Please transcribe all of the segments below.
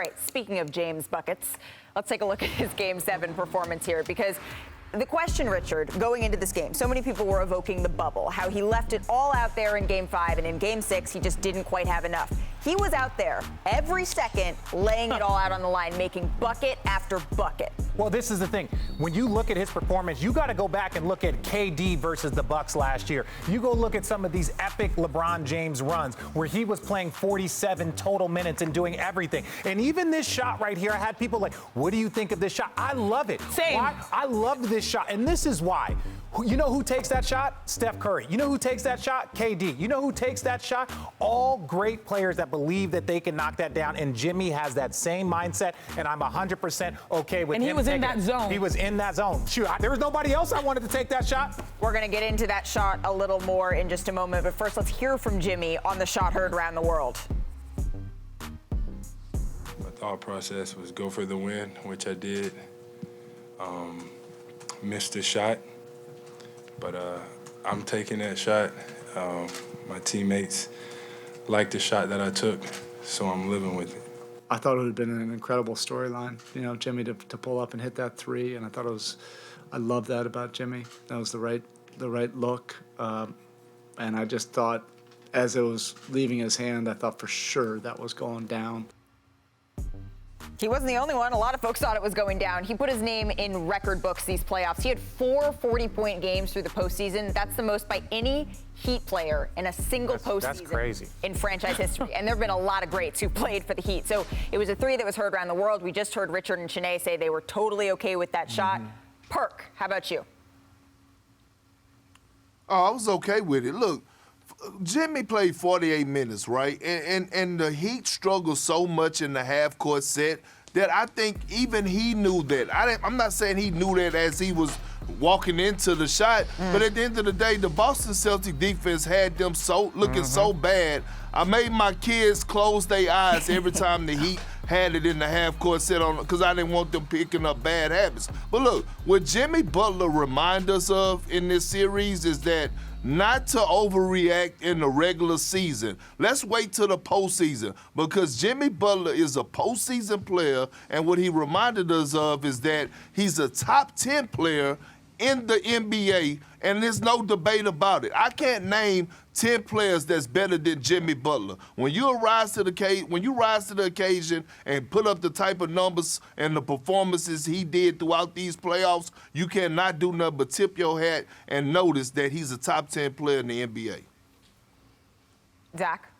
right, speaking of James buckets, let's take a look at his Game 7 performance here, because the question, Richard, going into this game, so many people were evoking the bubble, how he left it all out there in Game 5, and in Game 6, he just didn't quite have enough. He was out there every second, laying it all out on the line, making bucket after bucket. Well, this is the thing. When you look at his performance, you got to go back and look at KD versus the Bucks last year. You go look at some of these epic LeBron James runs where he was playing 47 total minutes and doing everything. And even this shot right here, I had people like, what do you think of this shot? I love it. Same. Why? I love this shot. And this is why. You know who takes that shot? Steph Curry. You know who takes that shot? KD. You know who takes that shot? All great players that believe that they can knock that down. And Jimmy has that same mindset, and I'm 100% okay with him. And he was in that zone. He was in that zone. Shoot, there was nobody else I wanted to take that shot. We're going to get into that shot a little more in just a moment, but first let's hear from Jimmy on the shot heard around the world. My thought process was go for the win, which I did. Missed the shot, but I'm taking that shot. My teammates liked the shot that I took, so I'm living with it. I thought it would have been an incredible storyline, you know, Jimmy to pull up and hit that three, and I love that about Jimmy. That was the right look, and I just thought, as it was leaving his hand, I thought for sure that was going down. He wasn't the only one. A lot of folks thought it was going down. He put his name in record books these playoffs. He had 4 40-point games through the postseason. That's the most by any Heat player in a single postseason in franchise history. And there have been a lot of greats who played for the Heat. So it was a three that was heard around the world. We just heard Richard and Chiney say they were totally okay with that shot. Perk, how about you? Oh, I was okay with it. Look, Jimmy played 48 minutes, right? And the Heat struggled so much in the half-court set that I think even he knew that. I'm not saying he knew that as he was walking into the shot, but at the end of the day, the Boston Celtics defense had them looking so bad. I made my kids close their eyes every time the Heat had it in the half-court set on, because I didn't want them picking up bad habits. But look, what Jimmy Butler reminds us of in this series is that not to overreact in the regular season. Let's wait till the postseason, because Jimmy Butler is a postseason player, and what he reminded us of is that he's a top 10 player in the NBA, and there's no debate about it. I can't name 10 players that's better than Jimmy Butler. When you rise to the occasion and put up the type of numbers and the performances he did throughout these playoffs, you cannot do nothing but tip your hat and notice that he's a top 10 player in the NBA. Zach?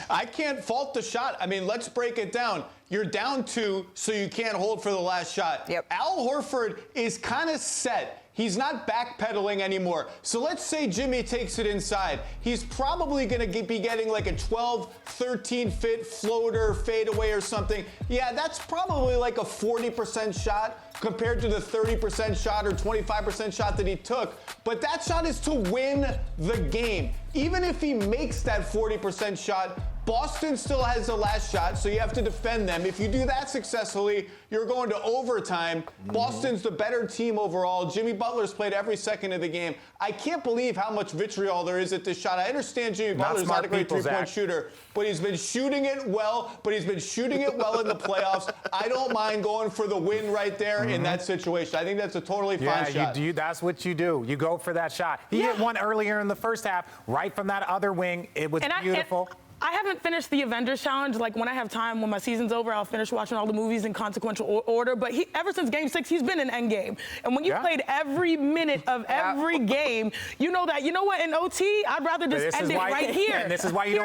I can't fault the shot. I mean, let's break it down. You're down 2, so you can't hold for the last shot. Yep. Al Horford is kind of set. He's not backpedaling anymore. So let's say Jimmy takes it inside. He's probably going to be getting like a 12, 13-foot floater, fadeaway or something. Yeah, that's probably like a 40% shot compared to the 30% shot or 25% shot that he took. But that shot is to win the game. Even if he makes that 40% shot, Boston still has the last shot, so you have to defend them. If you do that successfully, you're going to overtime. Boston's the better team overall. Jimmy Butler's played every second of the game. I can't believe how much vitriol there is at this shot. I understand Jimmy Butler's not a great three-point shooter, but he's been shooting it well. In the playoffs. I don't mind going for the win right there in that situation. I think that's a totally fine shot. Yeah, that's what you do. You go for that shot. He hit one earlier in the first half, right from that other wing. It was beautiful. I haven't finished the Avengers Challenge. Like, when I have time, when my season's over, I'll finish watching all the movies in consequential order. But ever since Game 6, he's been in Endgame. And when you played every minute of every game, you know that. You know what? In OT, I'd rather just end it right here. And this is why you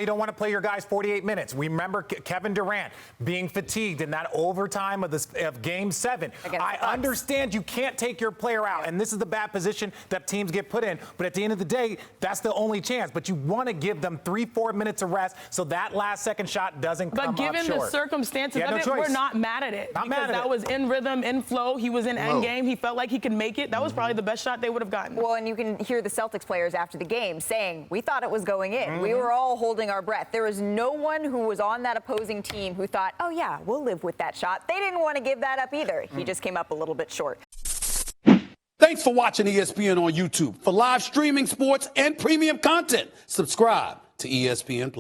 don't want to play your guys 48 minutes. Remember Kevin Durant being fatigued in that overtime of Game 7. I understand you can't take your player out, and this is the bad position that teams get put in. But at the end of the day, that's the only chance. But you want to give them 3-4 minutes of rest so that last second shot doesn't come up short. But given the circumstances of it, we're not mad at it. Because that was in rhythm, in flow. He was in endgame. He felt like he could make it. That was probably the best shot they would have gotten. Well, and you can hear the Celtics players after the game saying, we thought it was going in. We were all holding our breath. There was no one who was on that opposing team who thought, oh, yeah, we'll live with that shot. They didn't want to give that up either. He just came up a little bit short. Thanks for watching ESPN on YouTube. For live streaming, sports, and premium content, subscribe to ESPN+.